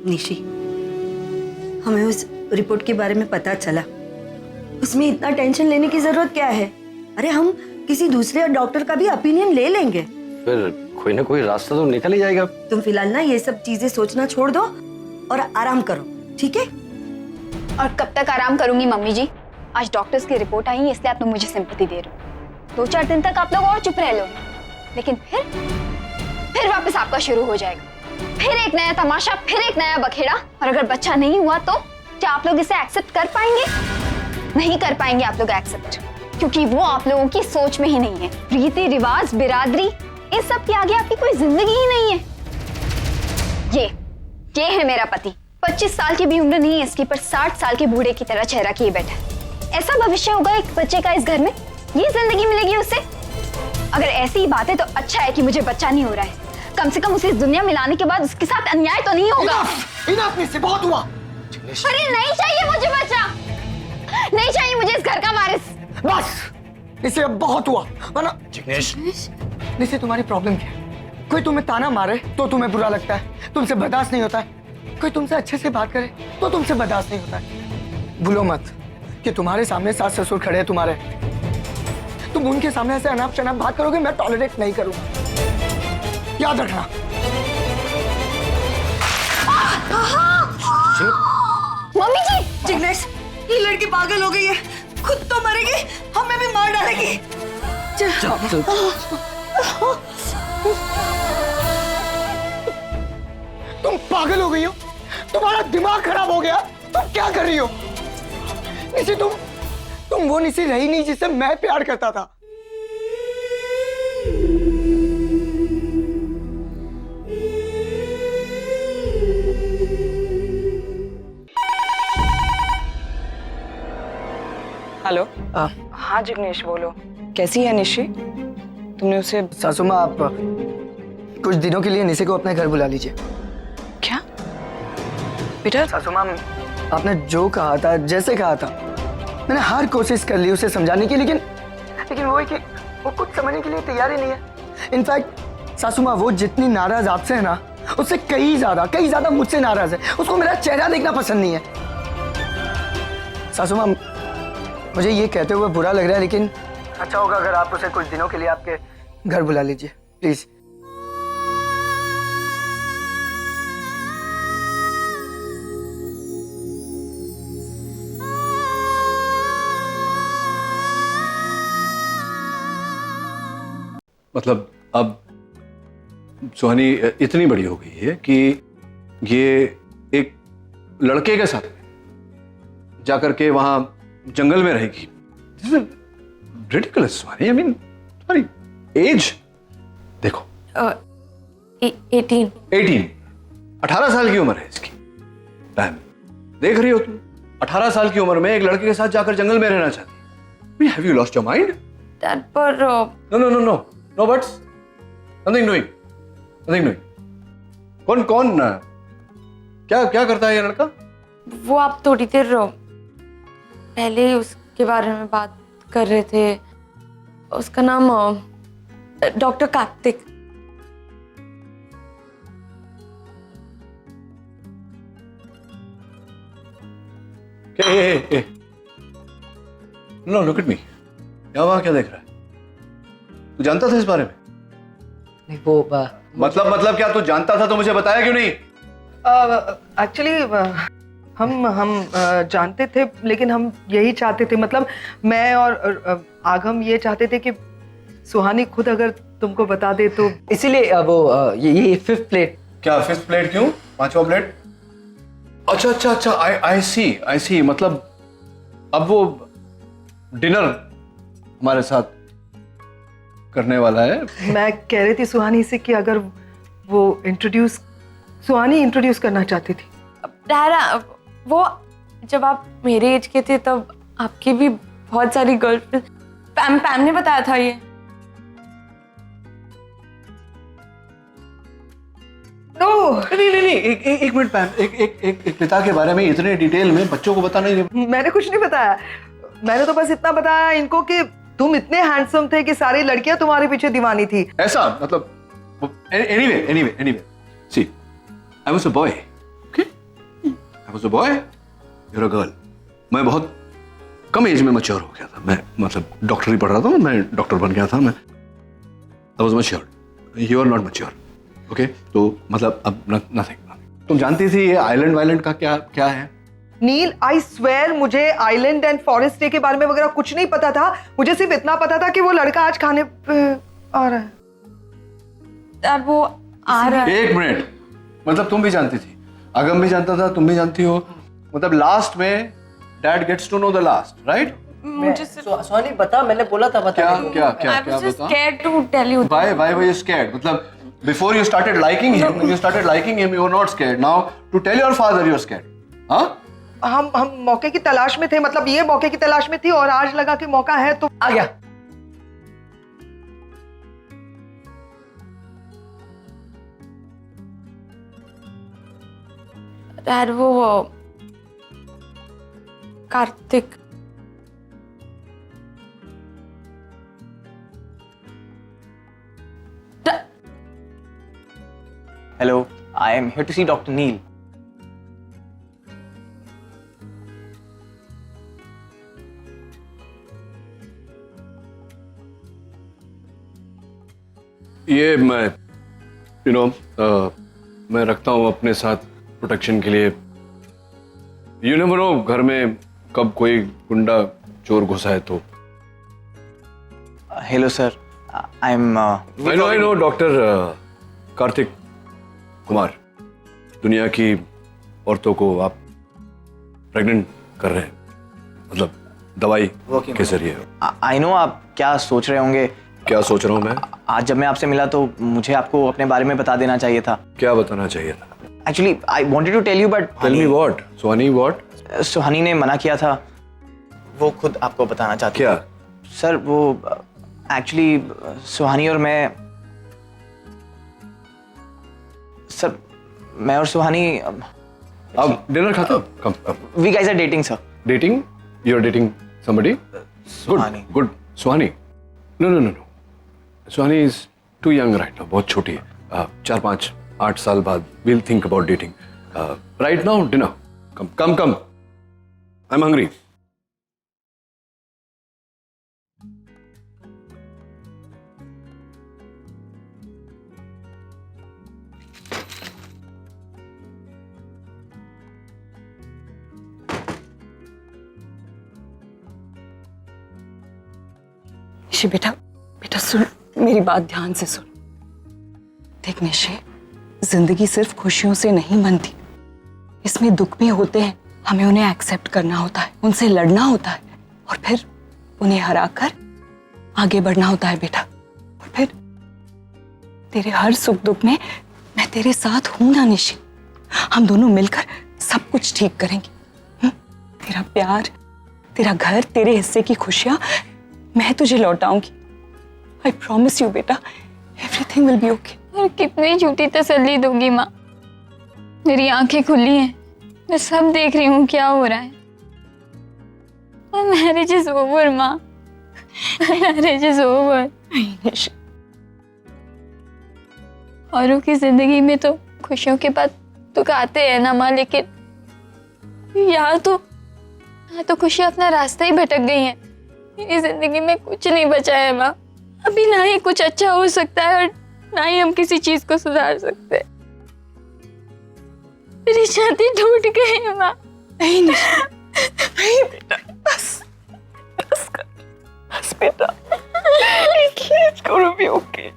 निशी, हमें उस रिपोर्ट के बारे में पता चला। उसमें इतना टेंशन लेने की जरूरत क्या है? अरे हम किसी दूसरे डॉक्टर का भी ओपिनियन ले लेंगे। फिर कोई ना कोई रास्ता तो निकल ही जाएगा। तुम फिलहाल ना ये सब चीजें सोचना छोड़ दो और आराम करो, ठीक है? और कब तक आराम करूंगी मम्मी जी? आज डॉक्टर्स की रिपोर्ट आई है, इसलिए आप लोग मुझे सिंपैथी दे रहे हो। 2-4 दिन तक आप लोग और चुप रह लो, लेकिन फिर वापस आपका शुरू हो जाएगा। फिर एक नया तमाशा, फिर एक नया बखेड़ा। और अगर बच्चा नहीं हुआ तो क्या आप लोग इसे एक्सेप्ट कर पाएंगे? नहीं कर पाएंगे आप लोग एक्सेप्ट, क्योंकि वो आप लोगों की सोच में ही नहीं है। रीति रिवाज, बिरादरी, इन सब के आगे आपकी कोई जिंदगी ही नहीं है। ये है मेरा पति। 25 साल की भी उम्र नहीं है इसकी, पर 60 साल के बूढ़े की तरह चेहरा किए बैठा है। ऐसा भविष्य होगा एक बच्चे का इस घर में? ये जिंदगी मिलेगी उसे? अगर ऐसी ही बात है तो अच्छा है कि मुझे बच्चा नहीं हो रहा है। कम से कम उसे इस दुनिया में लाने के बाद उसके साथ अन्याय तो नहीं होगा। इनफ से बहुत हुआ। अरे नहीं चाहिए मुझे बच्चा, नहीं चाहिए मुझे इस घर का वारिस। बस, इसे अब बहुत हुआ। वरना जिग्नेश, निशी, तुम्हारी प्रॉब्लम क्या है? कोई तुम्हें ताना मारे तो तुम्हें बुरा लगता है, तुमसे बर्दाश्त नहीं होता है। कोई तुमसे अच्छे से बात करे तो तुमसे बर्दाश्त नहीं होता है। भूलो मत कि तुम्हारे सामने सास ससुर खड़े हैं तुम्हारे। तुम उनके सामने ऐसे अनाप शनाप बात करोगे, मैं टॉलरेट नहीं करूंगा, याद रखना। मम्मी जी! जिग्नेश, ये लड़की पागल हो गई है, खुद तो मरेगी, हमें भी मार डालेगी। तुम पागल हो गई हो? तुम्हारा दिमाग खराब हो गया? तुम क्या कर रही हो? निशी, तुम वो निशी रही नहीं जिससे मैं प्यार करता था। हेलो। हाँ जिग्नेश, बोलो। कैसी है निशी? तुमने उसे? सासू माँ, आप कुछ दिनों के लिए निशी को अपने घर बुला लीजिए। क्या बेटा? सासू माँ, आपने जो कहा था, जैसे कहा था, मैंने हर कोशिश कर ली उसे समझाने की, लेकिन वो है कि वो कुछ समझने के लिए तैयार ही नहीं है। इनफैक्ट सासू माँ, वो जितनी नाराज आपसे है ना, उससे कई ज्यादा मुझसे नाराज है। उसको मेरा चेहरा देखना पसंद नहीं है। सासू माँ, मुझे ये कहते हुए बुरा लग रहा है, लेकिन अच्छा होगा अगर आप उसे कुछ दिनों के लिए आपके घर बुला लीजिए, प्लीज। मतलब अब सुहानी इतनी बड़ी हो गई है कि ये एक लड़के के साथ जाकर के वहां जंगल में रहेगी। This is ridiculous Suhani. I mean, तुम्हारी एज देखो। 18 साल की उम्र है इसकी। बहन, देख रही हो तुम? 18 साल की उम्र में एक लड़के के साथ जाकर जंगल में रहना चाहती है। Have you lost your mind? Dad, पर No buts. Nothing doing. कौन क्या करता है ये लड़का? वो आप थोड़ी देर पहले उसके बारे में बात कर रहे थे। उसका नाम doctor Kartik. No, look at me. यहाँ वहां क्या देख रहा है? तू जानता था इस बारे में? नहीं, वो मतलब क्या? तू जानता था तो मुझे बताया क्यों नहीं? एक्चुअली हम जानते थे, लेकिन हम यही चाहते थे, मतलब मैं और आगम ये चाहते थे कि सुहानी खुद अगर तुमको बता दे तो। इसीलिए वो ये 5th प्लेट। क्या 5th प्लेट? क्यों 5वां प्लेट? अच्छा, आई सी। मतलब अब वो डिनर हमारे साथ करने वाला है। मैं कह रही थी सुहानी से कि अगर वो सुहानी इंट्रोड्यूस करना चाहती थी। डैडा, वो जब आप मेरे एज के थे तब आपकी भी बहुत सारी गर्लफ्रेंड। पैम ने बताया था ये। नहीं, एक मिनट पैम। एक पिता के बारे में इतने डिटेल में बच्चों को बताना ही। मैंने कुछ नहीं बताया, मैंने तो बस इतना बताया इनको कि तुम इतने हैंडसम थे कि सारी लड़कियां तुम्हारे पीछे दीवानी थी। ऐसा मतलब anyway see, I was a boy, okay? I was a boy, you're a girl. मैं बहुत कम एज में मैच्योर हो गया था। मैं मतलब डॉक्टरी पढ़ रहा था, मैं डॉक्टर बन गया था। मैं I was matured. You are not mature. Okay? तो मतलब अब nothing. तुम जानती थी ये आइलैंड वाइलैंड का क्या है? नील, आई स्वेयर मुझे आइलैंड एंड फॉरेस्ट डे के बारे में वगैरह कुछ नहीं पता था। मुझे सिर्फ इतना पता था कि वो लड़का आज खाने पे आ रहा है। डैड वो आ रहा है। एक मिनट, मतलब तुम भी जानती थी, अगम भी जानता था, तुम भी जानती हो, मतलब लास्ट में dad gets to know the last, right? मुझे सोनी बता, मैंने बोला था बता। क्या I was just scared to tell you. Why were you scared? मतलब before you started liking him, when you started liking him, you were not scared. Now to tell your father you're scared, हाँ? हम मौके की तलाश में थे, मतलब ये मौके की तलाश में थी और आज लगा कि मौका है तो आ गया। डैड वो Kartik Hello, I am here to see Dr. Neil. ये मैं मैं रखता हूँ अपने साथ प्रोटेक्शन के लिए। यू नेवर नो घर में कब कोई गुंडा चोर घुसा है तो। Hello, sir. I'm. I know, doctor Kartik Kumar. दुनिया की औरतों को आप प्रेग्नेंट कर रहे हैं, मतलब दवाई के जरिए। I know आप क्या सोच रहे होंगे। क्या सोच रहा हूँ मैं? आज जब मैं आपसे मिला तो मुझे आपको अपने बारे में बता देना चाहिए था। क्या बताना चाहिए था? Actually, I wanted to tell you, but Tell me what? Suhani what? सुहानी ने मना किया था। वो खुद आपको बताना चाहती क्या? थी। सर वो एक्चुअली सुहानी और सर मैं और सुहानी अब डिनर खाते हो? कम। We guys are dating, sir. Dating? You're dating somebody? Suhani. Good. Suhani? No. Suhani is too young right now. बहुत छोटी है। 4-5-8 साल बाद we'll think about dating. Right now, dinner. Come. I'm hungry. Nishi बेटा सुन, मेरी बात ध्यान से सुन। देख निशी, जिंदगी सिर्फ खुशियों से नहीं बनती, इसमें दुख भी होते हैं। हमें उन्हें एक्सेप्ट करना होता है, उनसे लड़ना होता है और फिर उन्हें हराकर आगे बढ़ना होता है बेटा। और फिर तेरे हर सुख दुख में मैं तेरे साथ हूं ना निशी। हम दोनों मिलकर सब कुछ ठीक करेंगे। तेरा प्यार, तेरा घर, तेरे हिस्से की खुशियां मैं तुझे लौटाऊंगी। I promise you बेटा, everything will be okay. और कितनी झूठी तसल्ली दोगी माँ? मेरी आंखें खुली हैं, मैं सब देख रही हूँ क्या हो रहा है। मैरिज इज ओवर माँ, मैरिज इज ओवर। औरों की जिंदगी में तो खुशियों के बाद दुख आते हैं ना माँ, लेकिन यहाँ तो खुशी अपना रास्ता ही भटक गई है। इस जिंदगी में कुछ नहीं बचा है माँ। अभी ना ही कुछ अच्छा हो सकता है और ना ही हम किसी चीज को सुधार सकते हैं। मेरी शादी टूट गई है माँ। नहीं बेटा, बस बेटा, it's gonna be okay.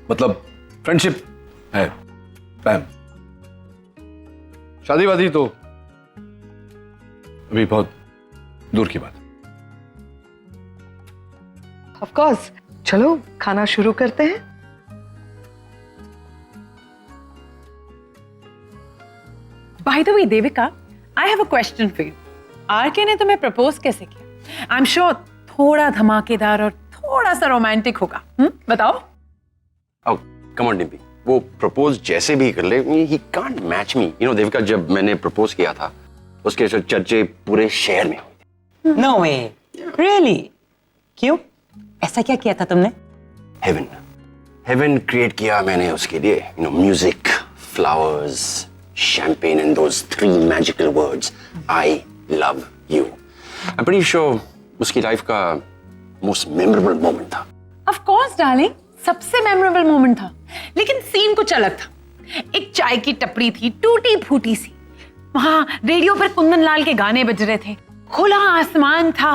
मतलब फ्रेंडशिप है पैम, शादी वादी तो अभी बहुत दूर की बात। ऑफ कोर्स, चलो खाना शुरू करते हैं। By the way, Devika, I have a question for you. RK ने तुम्हें प्रपोज कैसे किया? I'm sure थोड़ा धमाकेदार और थोड़ा सा रोमांटिक होगा। बताओ। Oh, come on, डिम्पी, वो प्रपोज जैसे भी कर ले, he can't match me. You know, Devika, जब मैंने प्रपोज किया था उसके चर्चे पूरे शहर में हुए। नो वे, रियली? क्यों? ऐसा क्या किया था तुमने? हेवन, हेवन क्रिएट किया मैंने उसके लिए। You know, music, flowers, champagne and those 3 magical words, I love you. I am pretty sure उसकी लाइफ का मोस्ट मेमोरेबल मोमेंट था। ऑफ कोर्स डार्लिंग, सबसे मेमोरेबल मोमेंट था, लेकिन सीन कुछ अलग था। एक चाय की टपरी थी, टूटी फूटी सी। वहां रेडियो पर कुंदन लाल के गाने बज रहे थे, खुला आसमान था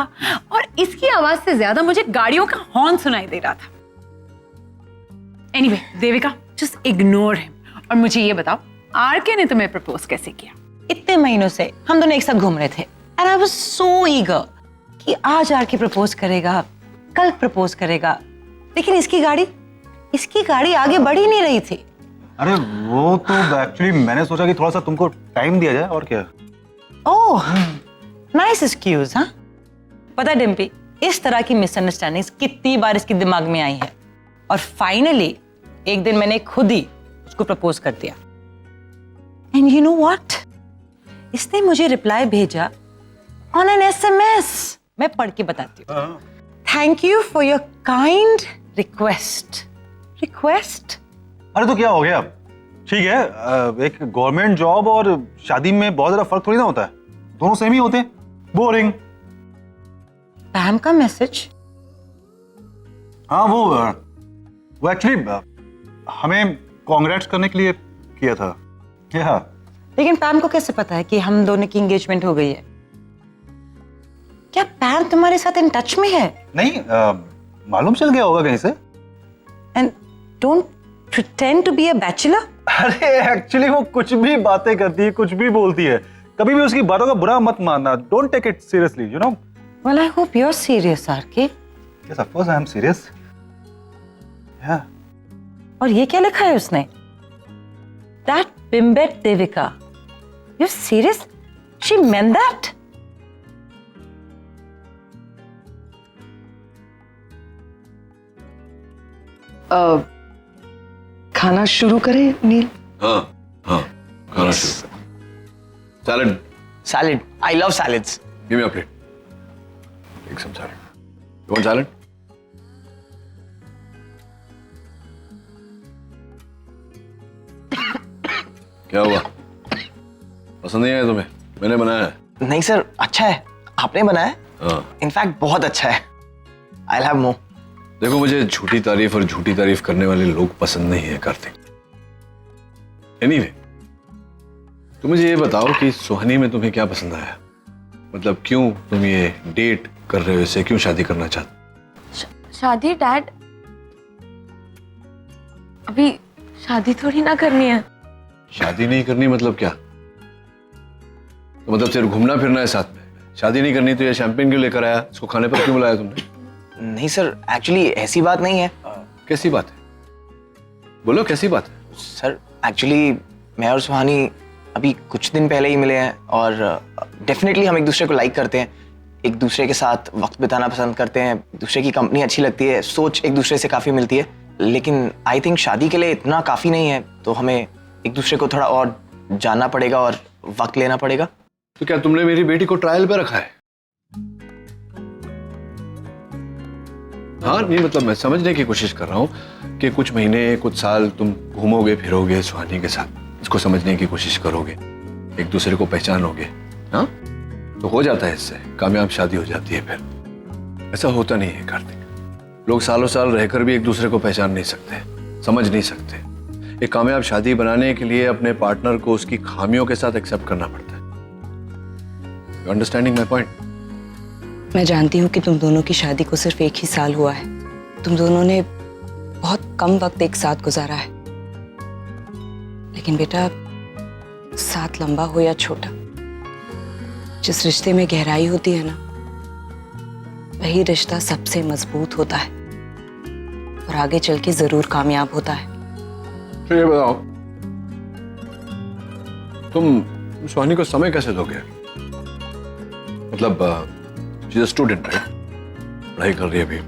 और इसकी आवाज से ज्यादा मुझे गाड़ियों का हॉर्न सुनाई दे रहा था। Anyway, Devika, just ignore him और मुझे ये बताओ, आरके ने तुम्हें प्रपोज कैसे किया? इतने महीनों से हम दोनों एक साथ घूम रहे थे and I was so eager कि आज आरके प्रपोज करेगा, कल प्रपोज करेगा, लेकिन इसकी गाड़ी आगे बढ़ ही नहीं रही थी। अरे वो तो एक्चुअली मैंने सोचा कि थोड़ा सा तुमको टाइम दिया जाए, और क्या। ओह, नाइस एक्सक्यूज। हाँ, पता है डिम्पी, इस तरह की मिसअंडरस्टैंडिंग्स कितनी बार इसके दिमाग में आई है और फाइनली एक दिन मैंने खुद ही उसको प्रपोज कर दिया। एंड यू नो व्हाट, इसने मुझे रिप्लाई भेजा ऑन एन SMS। मैं पढ़ के बताती हूँ। Thank you for your kind request. अरे तो क्या हो गया? ठीक है, एक गवर्नमेंट जॉब और शादी में बहुत ज्यादा फर्क थोड़ी ना होता है, दोनों सेम ही होते हैं। बोरिंग। पैम का मैसेज? हाँ, वो एक्चुअली हमें कांग्रेट्स करने के लिए किया था। क्या? लेकिन पैम को कैसे पता है कि हम दोनों की एंगेजमेंट हो गई है? क्या पैम तुम्हारे साथ इन टच में है? नहीं, मालूम चल गया होगा कहीं से। And don't pretend to be a bachelor. अरे एक्चुअली वो कुछ भी बातें करती है, कुछ भी बोलती है, कभी भी उसकी बातों का बुरा मत मानना। Don't take it seriously, you know. Well, I hope you are serious RK. Yes, of course I am serious. Yeah. और ये क्या लिखा है उसने? That bimbette Devika. You serious? She meant that? खाना शुरू करें नील? हाँ हाँ, खाना शुरू कर। Salad. Salad, I love salads. Give me a plate. Take some salad. You want salad? क्या हुआ? पसंद नहीं आया तुम्हें? मैंने बनाया है। नहीं सर, अच्छा है, आपने बनाया? हाँ। इनफैक्ट बहुत अच्छा है। I have more. देखो, मुझे झूठी तारीफ करने वाले लोग पसंद नहीं है कार्तिक। एनीवे, तुम मुझे ये बताओ कि सुहानी में तुम्हें क्या पसंद आया? मतलब क्यों तुम ये डेट कर रहे हो, इससे क्यों शादी करना चाहते? शादी डैड? अभी शादी थोड़ी ना करनी है। शादी नहीं करनी मतलब क्या? तो मतलब सिर्फ घूमना फिरना है साथ में? शादी नहीं करनी तो ये शैंपेन क्यों लेकर आया? इसको खाने पर क्यों बुलाया तुमने? नहीं सर, एक्चुअली ऐसी बात नहीं है। कैसी बात है? बोलो, कैसी बात है? सर एक्चुअली मैं और सुहानी अभी कुछ दिन पहले ही मिले हैं और डेफिनेटली हम एक दूसरे को लाइक करते हैं, एक दूसरे के साथ वक्त बिताना पसंद करते हैं, दूसरे की कंपनी अच्छी लगती है, सोच एक दूसरे से काफ़ी मिलती है। लेकिन आई थिंक शादी के लिए इतना काफ़ी नहीं है, तो हमें एक दूसरे को थोड़ा और जानना पड़ेगा और वक्त लेना पड़ेगा। तो क्या तुमने मेरी बेटी को ट्रायल पे रखा है? हाँ, नहीं मतलब मैं समझने की कोशिश कर रहा हूँ कि कुछ महीने, कुछ साल तुम घूमोगे फिरोगे सुहानी के साथ, इसको समझने की कोशिश करोगे, एक दूसरे को पहचानोगे, हाँ? तो हो जाता है, इससे कामयाब शादी हो जाती है। फिर ऐसा होता नहीं है कार्तिक। लोग सालों साल रहकर भी एक दूसरे को पहचान नहीं सकते, समझ नहीं सकते। एक कामयाब शादी बनाने के लिए अपने पार्टनर को उसकी खामियों के साथ एक्सेप्ट करना पड़ता है। You understanding my point? मैं जानती हूँ कि तुम दोनों की शादी को सिर्फ एक ही साल हुआ है। तुम दोनों ने बहुत कम वक्त एक साथ गुजारा है, लेकिन बेटा, साथ लंबा हो या छोटा, जिस रिश्ते में गहराई होती है ना, वही रिश्ता सबसे मजबूत होता है और आगे चल के जरूर कामयाब होता है। तो ये बताओ, तुम सुहानी को समय कैसे दोगे? मतलब she is a student, right? पढ़ाई कर रही है अभी,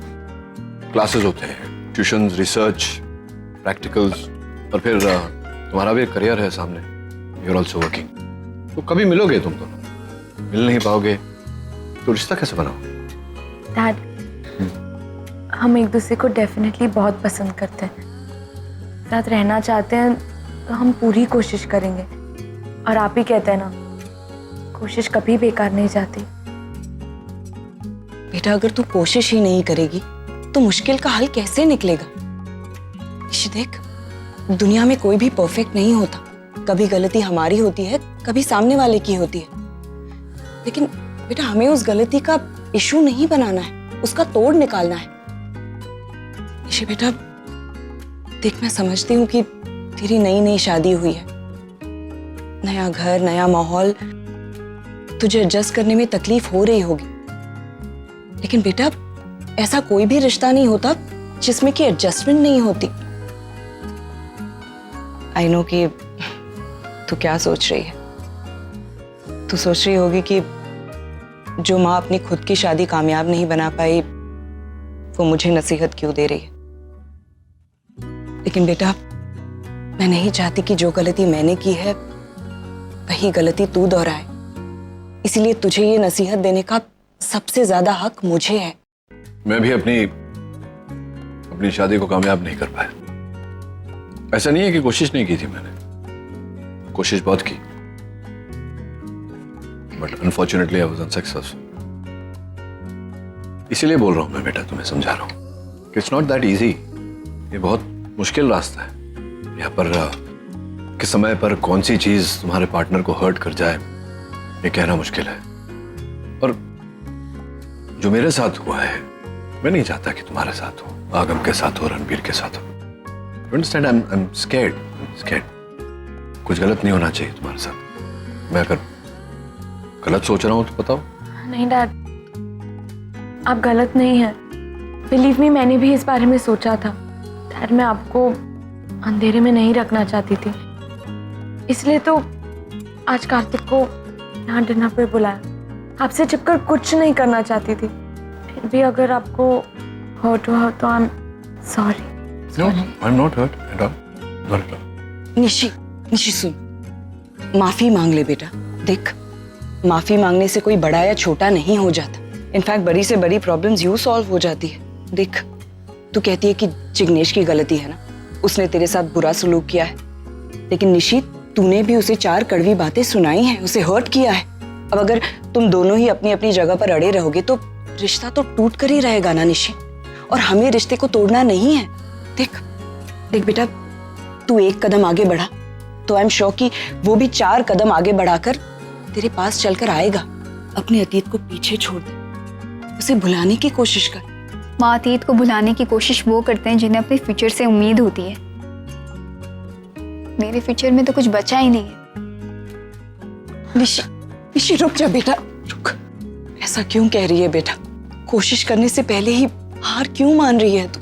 क्लासेस होते हैं, ट्यूशंस, रिसर्च, प्रैक्टिकल्स, और फिर तुम्हारा भी एक करियर है सामने, यू आर ऑल्सो वर्किंग। तो कभी मिलोगे तुम दोनों? मिल नहीं पाओगे तो रिश्ता कैसे बनाओगे? डैड, हम एक दूसरे को डेफिनेटली बहुत पसंद करते हैं, साथ रहना चाहते हैं, तो हम पूरी कोशिश करेंगे। और आप ही कहते हैं ना, कोशिश कभी बेकार नहीं जाती। बेटा अगर तू कोशिश ही नहीं करेगी तो मुश्किल का हल कैसे निकलेगा? निशी देख, दुनिया में कोई भी परफेक्ट नहीं होता। कभी गलती हमारी होती है, कभी सामने वाले की होती है, लेकिन बेटा हमें उस गलती का इशू नहीं बनाना है, उसका तोड़ निकालना है। निशी बेटा देख, मैं समझती हूँ कि तेरी नई नई शादी हुई है, नया घर, नया माहौल, तुझे एडजस्ट करने में तकलीफ हो रही होगी, लेकिन बेटा ऐसा कोई भी रिश्ता नहीं होता जिसमें कि एडजस्टमेंट नहीं होती। आई नो कि तू क्या सोच रही है। तू सोच रही होगी कि जो माँ अपनी खुद की शादी कामयाब नहीं बना पाई वो मुझे नसीहत क्यों दे रही है। लेकिन बेटा मैं नहीं चाहती कि जो गलती मैंने की है वही गलती तू दोहराए, इसलिए तुझे ये नसीहत देने का सबसे ज्यादा हक मुझे है। मैं भी अपनी शादी को कामयाब नहीं कर पाया। ऐसा नहीं है कि कोशिश नहीं की थी, मैंने कोशिश बहुत की, but unfortunately I was unsuccessful. इसीलिए बोल रहा हूं मैं बेटा, तुम्हें समझा रहा हूं कि इट्स नॉट दैट इजी। ये बहुत मुश्किल रास्ता है। यहाँ पर किस समय पर कौन सी चीज तुम्हारे पार्टनर को हर्ट कर जाए ये कहना मुश्किल है। और जो मेरे साथ हुआ है, मैं नहीं चाहता कि तुम्हारे साथ हो, आगम के साथ हो, रणबीर के साथ हो। You understand? I'm scared. कुछ गलत नहीं होना चाहिए तुम्हारे साथ। मैं अगर गलत सोच रहा हूँ तो बताओ। नहीं डैड, आप गलत नहीं हैं। बिलीव मी, मैंने भी इस बारे में सोचा था। डैड, मैं आपको अंधेरे में नहीं रखना चाहती थी, इसलिए तो आज कार्तिक को यहाँ डिनर पे बुलाया। आपसे छिपकर कुछ नहीं करना चाहती थी, फिर भी अगर आपको हर्ट हुआ तो I am sorry. No, I'm not hurt at all. Not at all. Nishi सुन, माफी मांग ले बेटा। देख, माफी मांगने से कोई बड़ा या छोटा नहीं हो जाता। इनफैक्ट बड़ी से बड़ी प्रॉब्लम्स यूं सॉल्व हो जाती है। देख, तू कहती है कि जिग्नेश की गलती है ना, उसने तेरे साथ बुरा सलूक किया है, लेकिन निशी तूने भी उसे 4 कड़वी बातें सुनाई हैं, उसे हर्ट किया है। अब अगर तुम दोनों ही अपनी अपनी जगह पर अड़े रहोगे तो रिश्ता तो टूट कर ही रहेगा ना निशी, और हमें रिश्ते को तोड़ना नहीं है। देख बेटा, तू 1 कदम आगे बढ़ा तो आई एम श्योर कि वो भी 4 कदम आगे बढ़ाकर तेरे पास चलकर आएगा। अपने अतीत को पीछे छोड़ दे, उसे भुलाने की कोशिश कर। माँ अतीत को भुलाने की कोशिश वो करते हैं जिन्हें अपने फ्यूचर से उम्मीद होती है। मेरे फ्यूचर में तो कुछ बचा ही नहीं है। निशी रुक जा बेटा, रुक। ऐसा क्यों कह रही है बेटा? कोशिश करने से पहले ही हार क्यों मान रही है तू?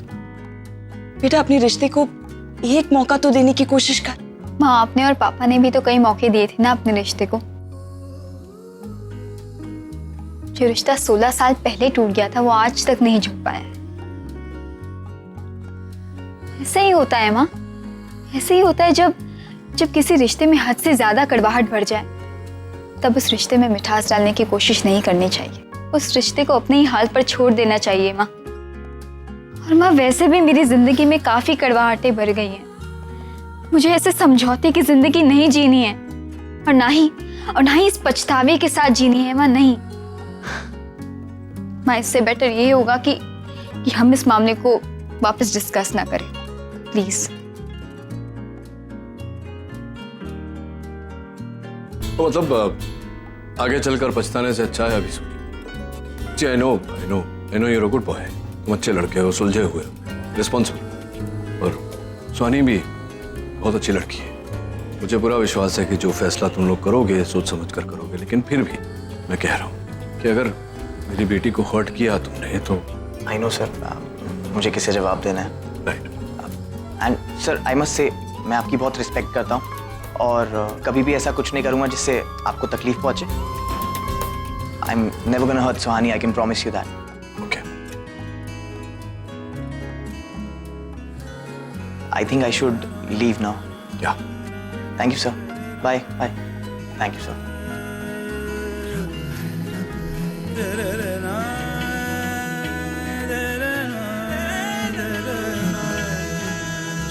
बेटा अपने रिश्ते को एक मौका तो देने की कोशिश कर। माँ, आपने और पापा ने भी तो कई मौके दिए थे ना अपने रिश्ते को। जो रिश्ता 16 साल पहले टूट गया था वो आज तक नहीं झुक पाया है। ऐसे ही होता है माँ, ऐसे ही होता है जब किसी रिश्ते में हद से ज्यादा कड़वाहट बढ़ जाए, तब उस रिश्ते में मिठास डालने की कोशिश नहीं करनी चाहिए। उस रिश्ते को अपने ही हाल पर छोड़ देना चाहिए माँ। और माँ, वैसे भी मेरी जिंदगी में काफी कड़वाहटें भर गई हैं। मुझे ऐसे समझौते की जिंदगी नहीं जीनी है, और ना ही इस पछतावे के साथ जीनी है माँ, नहीं। माँ, इससे बेटर ये होगा कि हम इस मामले को वापस डिस्कस ना करें, प्लीज। तो मतलब आगे चलकर पछताने से अच्छा है अभी सोचिए। जी, I know you're a good boy। तुम अच्छे लड़के हो, सुलझे हुए हो, रिस्पॉन्सिबल, और सुहानी भी बहुत अच्छी लड़की है। मुझे पूरा विश्वास है कि जो फैसला तुम लोग करोगे सोच समझ कर करोगे, लेकिन फिर भी मैं कह रहा हूँ कि अगर मेरी बेटी को हर्ट किया तुमने तो। आई नो सर, मुझे किसे जवाब देना है। Right. And sir, I must say मैं आपकी बहुत रिस्पेक्ट करता हूँ, और कभी भी ऐसा कुछ नहीं करूँगा जिससे आपको तकलीफ पहुँचे। I am never gonna hurt Suhani, I can promise you that. I think I should leave now. Yeah. Thank you, sir. Bye. Thank you, sir.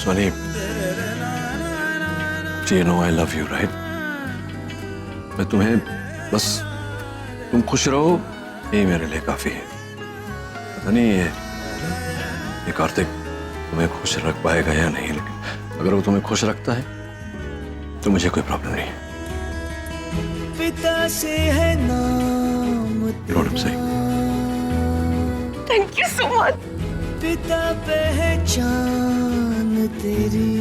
Soni, you know I love you, right? मैं तुम्हें बस तुम खुश रहो, ये मेरे लिए काफी है। पता नहीं ये कार्तिक तुम्हें खुश रख पाएगा या नहीं, लेकिन अगर वो तुम्हें खुश रखता है तो मुझे कोई प्रॉब्लम नहीं है। पिता से है नाम सही। Thank you so much. पिता पहचान तेरी